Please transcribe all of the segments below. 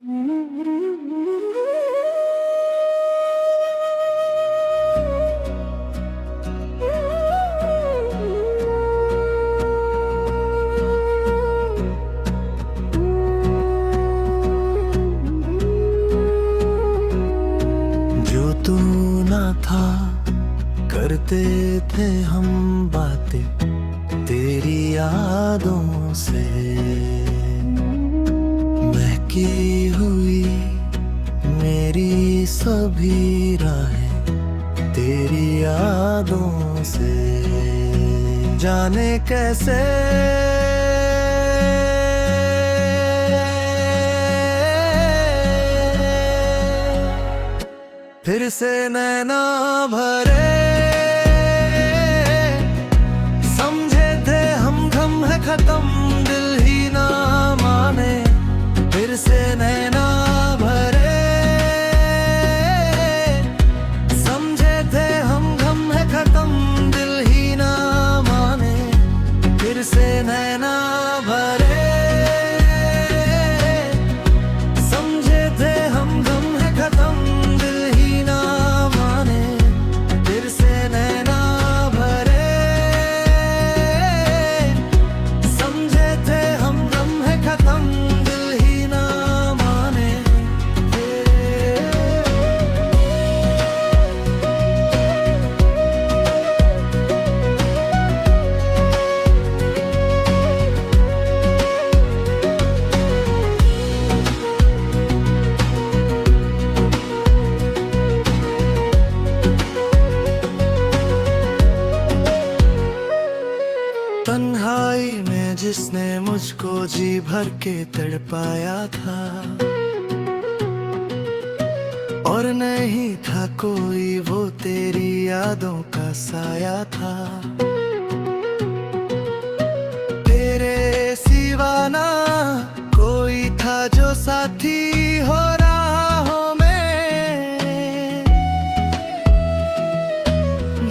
जो तू ना था करते थे हम बातें तेरी यादों से, महकी हुई मेरी सभी राहें तेरी यादों से। जाने कैसे फिर से नैना भरे, समझे थे हम गम है खत्म दिल ही ना माने। फिर से नैना भरे, समझे थे हम गम है खत्म दिल ही ना माने। फिर से नैना भरे, समझे थे हम गम है खत्म तन्हाई में जिसने मुझको जी भर के तड़पाया था, और नहीं था कोई वो तेरी यादों का साया था। तेरे सिवा ना कोई था जो साथी हो राहों में।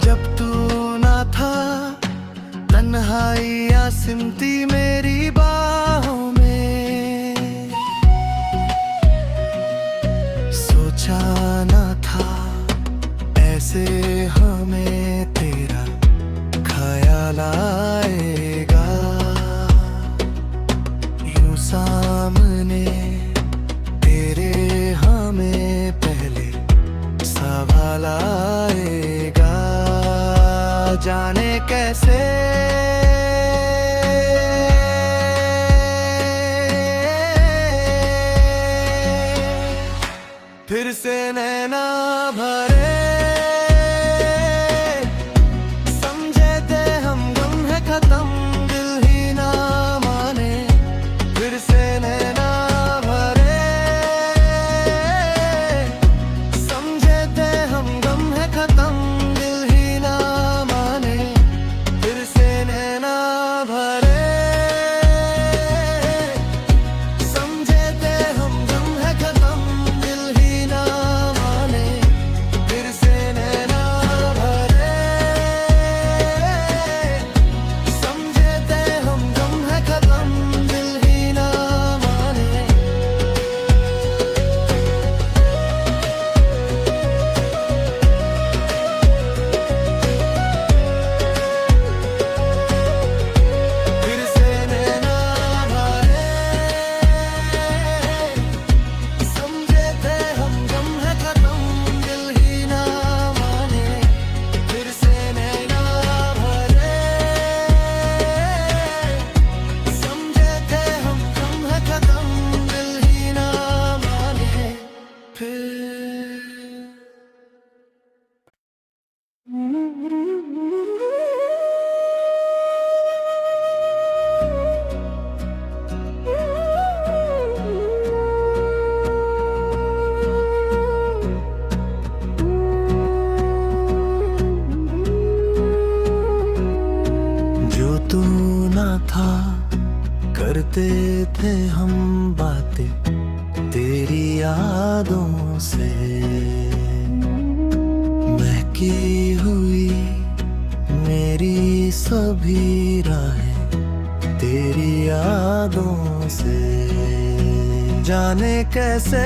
जब तू ना था तन्हाइयाँ सिमटी मेरी बाहों में। सोचा ना था ऐसे हमें तेरा ख्याल आएगा। यूं सामने तेरे हमें पहले सवाल आएगा। जाने कैसे फिर से नैना भरे, समझे थे हम गम है खत्म दिल ही ना माने। फिर से नैना भरे, समझे थे हम गम है खत्म दिल ही ना माने। फिर से नैना भरे, समझे थे हम गम है खत्म था करते थे हम बातें तेरी यादों से, महकी हुई मेरी सभी राहें तेरी यादों से। जाने कैसे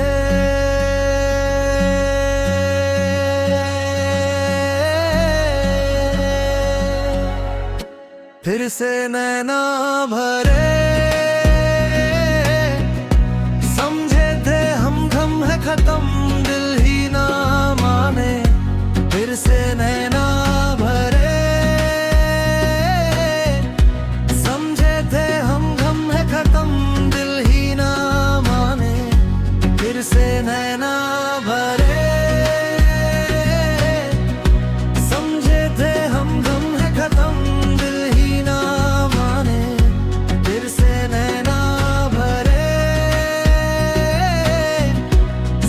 फिर से नैना भरे, समझे थे हम गम है खत्म दिल ही ना माने, फिर से नैना भरे, समझे थे हम गम है खत्म दिल ही ना माने, फिर से नैना भरे, समझे थे हम गम है खत्म दिल ही ना माने, फिर से नैना भरे,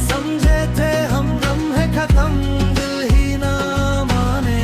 समझे थे हम गम है खत्म दिल ही ना माने।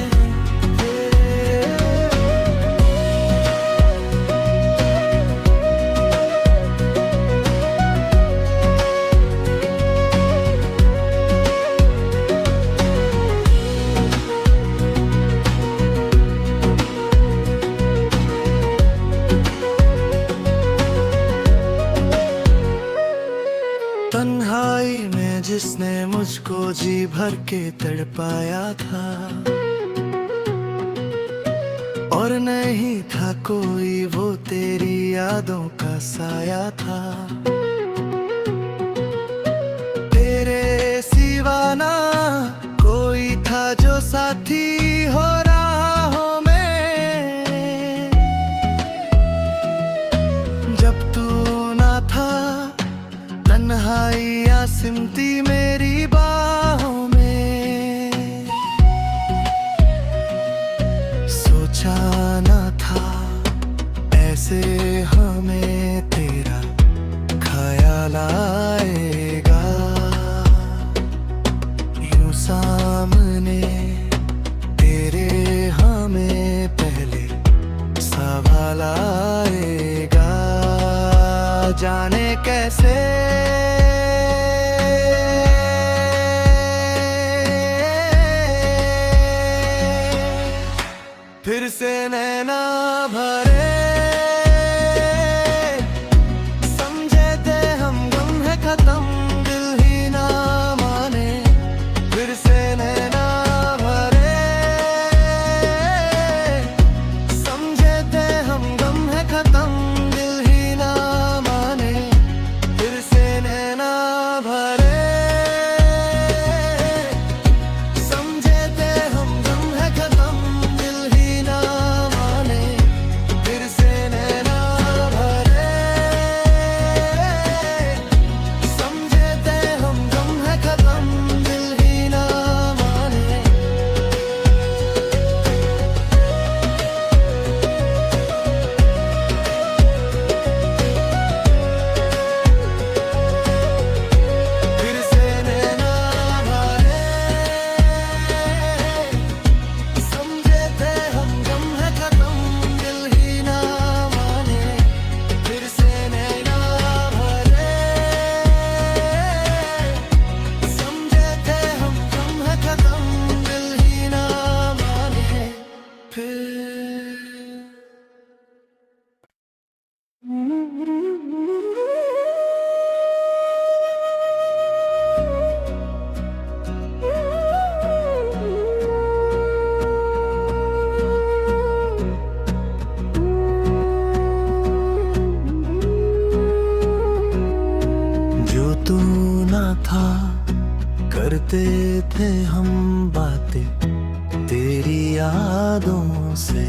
तन्हाई में जिसने मुझको जी भर के तड़पाया था, और नहीं था कोई वो तेरी यादों का साया था, तेरे सिवा ना कोई था जो साथी हो राहों में, जब तू ना था तन्हाइयाँ सिमटी मेरी बाहों में, सोचा न था ऐसे हमें तेरा ख्याल आएगा, यूं सामने तेरे हमें पहले सवाल आएगा, जाने कैसे फिर से नैना भरे, समझे थे हम गम है खत्म दिल ही ना माने, फिर से नैना भरे, समझे थे हम गम है खत्म दिल ही ना माने, फिर से नैना भरे, समझे थे हम गम है खत्म दिल ही ना माने, फिर से नैना भरे, समझे थे हम गम है खत्म दिल ही ना माने। फिर से नैना भरे, समझे थे हम गम है खत्म दिल ही ना माने, फिर से नैना भरे, समझे थे हम गम है खत्म दिल ही ना माने, फिर जो तू ना था करते थे हम बातें तेरी यादों से,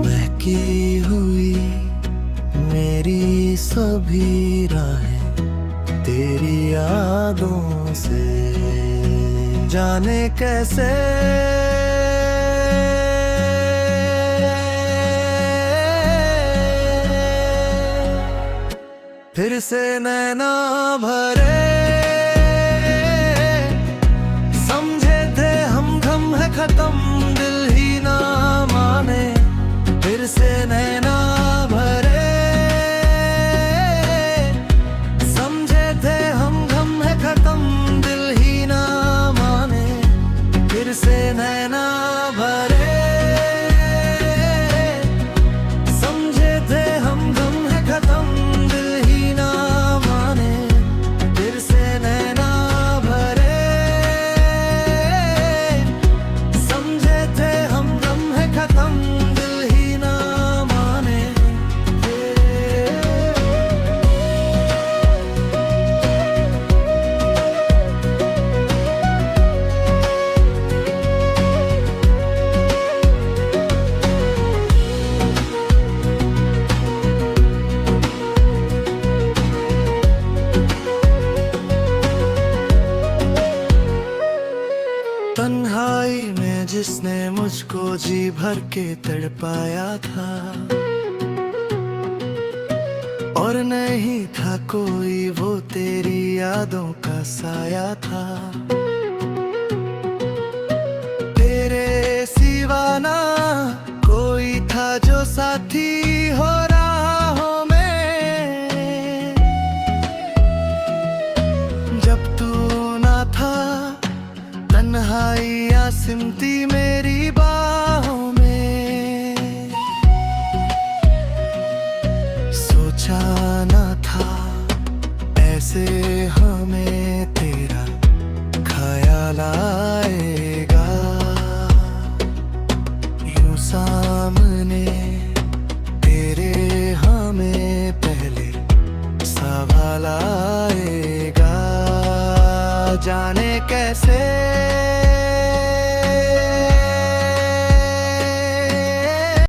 महकी हुई मेरी सभी राहें तेरी यादों से, जाने कैसे फिर से नैना भरे, समझे थे हम गम है खत्म दिल ही ना माने, फिर से नैना भरे, समझे थे हम गम है खत्म दिल ही ना माने, फिर से नैना भरे, समझे थे हम गम है खत्म दिल ही जी भर के तड़पाया था, और नहीं था कोई वो तेरी यादों का साया था। तेरे सिवा ना कोई था जो साथी हो राहों में, जब तू ना था तन्हाइयाँ सिमटी मेरी बाहों में। सोचा ना था ऐसे हमें तेरा ख्याल आएगा, यूं सामने तेरे हमें पहले सवाल आएगा। जाने कैसे